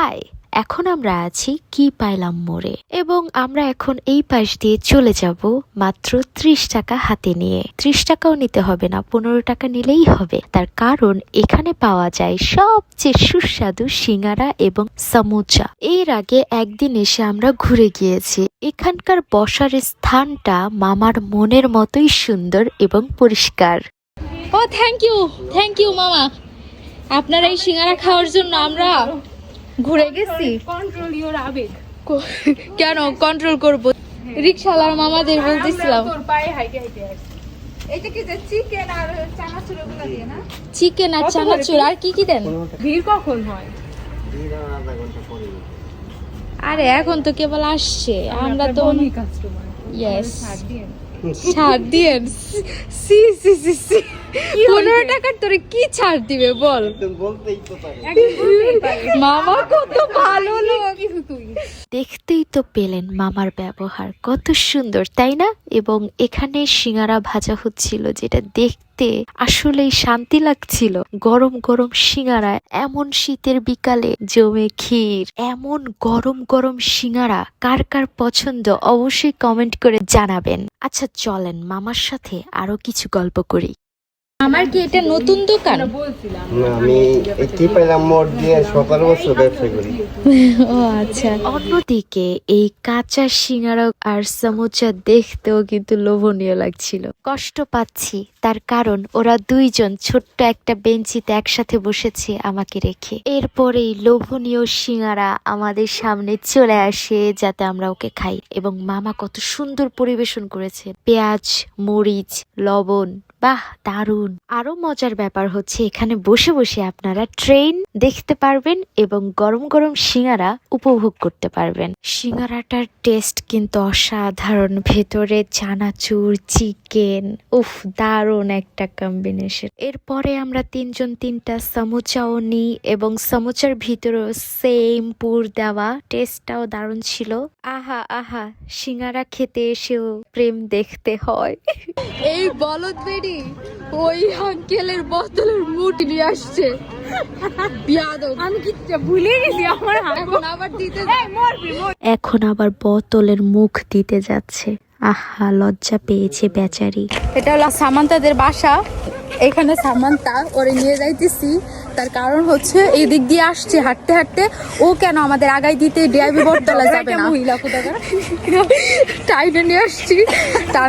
High, এখন আমরা আছি কি পাইলাম মোড়ে এবং আমরা এখন এই পাশ দিয়ে চলে যাব মাত্র 30 টাকা হাতে নিয়ে। 30 টাকাও নিতে হবে না, 15 টাকা নিলেই হবে। তার কারণ এখানে পাওয়া যায় সবচেয়ে সুস্বাদু সিঙ্গারা এবং সামোচা। এর আগে একদিন এসে আমরা ঘুরে গিয়েছি। এখানকার বসার স্থানটা মামার মনের মতোই সুন্দর এবং পরিষ্কার। ও থ্যাংক ইউ মামা, আপনার এই সিঙ্গারা খাওয়ার জন্য আমরা ঘুরে গেছি। কন্ট্রোল ইওর আবেগ। কেন কন্ট্রোল করব? রিকশাওয়ালার মামাদের বলতেছিলাম তোর পায়ে হাইটে হাইটে আসছে। এটা কি যে চিকেন আর চানাচুর ওগুলা দিয়ে না? চিকেন আর চানাচুর আর কি কি দেন? ভিড় কখন হয়? আরে এখন তো কেবল আসছে, আমরা তো কাস্টমার। ইয়েস ছাড় দিয়ে। ছাড় দিয়েন। সি সি সি সি 15 টাকার তোরে কি ছাড় দিবে বল? একদম বলতেই পারে। মামা কত ভালো লোক। কিছু তুই। দেখতেই তো পেলেন মামার ব্যবহার কত সুন্দর, তাই না? এবং এখানে সিঙ্গারা ভাজা হচ্ছিল, যেটা দেখতে আসলেই শান্তি লাগছিল। গরম গরম সিঙ্গারা, এমন শীতের বিকালে জমে ক্ষীর, এমন গরম গরম সিঙ্গারা কার কার পছন্দ অবশ্যই কমেন্ট করে জানাবেন। আচ্ছা চলেন মামার সাথে আরো কিছু গল্প করি। আমার কি এটা নতুন দোকান? বলছিলাম না, আমি কি পাইলাম মোট দিয়ে 17 বছর ব্যবসা করি। ও আচ্ছা। অন্যদিকে এই কাঁচা সিঙ্গারা আর সামোচা দেখতেও কিন্তু লোভনীয় লাগছিল। কষ্ট পাচ্ছি তার কারণ ওরা দুইজন ছোট্ট একটা বেঞ্চিতে একসাথে বসেছে আমাকে রেখে। এরপরেই লোভনীয় সিঙ্গারা আমাদের সামনে চলে আসে যাতে আমরা ওকে খাই, এবং মামা কত সুন্দর পরিবেশন করেছে। পেঁয়াজ, মরিচ, লবণ, বাহ দারুন। আরো মজার ব্যাপার হচ্ছে এখানে বসে বসে আপনারা ট্রেন দেখতে পারবেন এবং গরম গরম সিঙ্গারা উপভোগ করতে পারবেন। সিঙ্গারাটার টেস্ট কিন্তু অসাধারণ। ভেতরে চানাচুর, চিকেন, উফ দারুন একটা কম্বিনেশন। এরপরে আমরা তিনজন তিনটা সামোচাও নিই এবং সামোচার ভিতরেও সেম পুর দেওয়া, টেস্টটাও দারুণ ছিল। আহা আহা, সিঙ্গারা খেতে এসেও প্রেম দেখতে হয়। এই বলদ বেডি ওই আঙ্কেলের বোতলের মুঠ নিয়ে আসছে। বিয়াদব। আমি কি ভুলে গেছি আমার এখন আবার দিতে এখন আবার বোতলের মুখ দিতে যাচ্ছে। আহা, লজ্জা পেয়েছে বেচারি। এটা হলো সামান্তাদের বাসা। এখানে সামান্তা ওরে নিয়ে যাইতেছি, তার কারণ হচ্ছে এই দিক দিয়ে আসছে হাঁটতে হাঁটতে। ও কেন আমাদের আগাই দিতে ডিআইবি বটতলা যাবে না? মহিলা কোথাকার। টাইমে নিয়ে আসছি।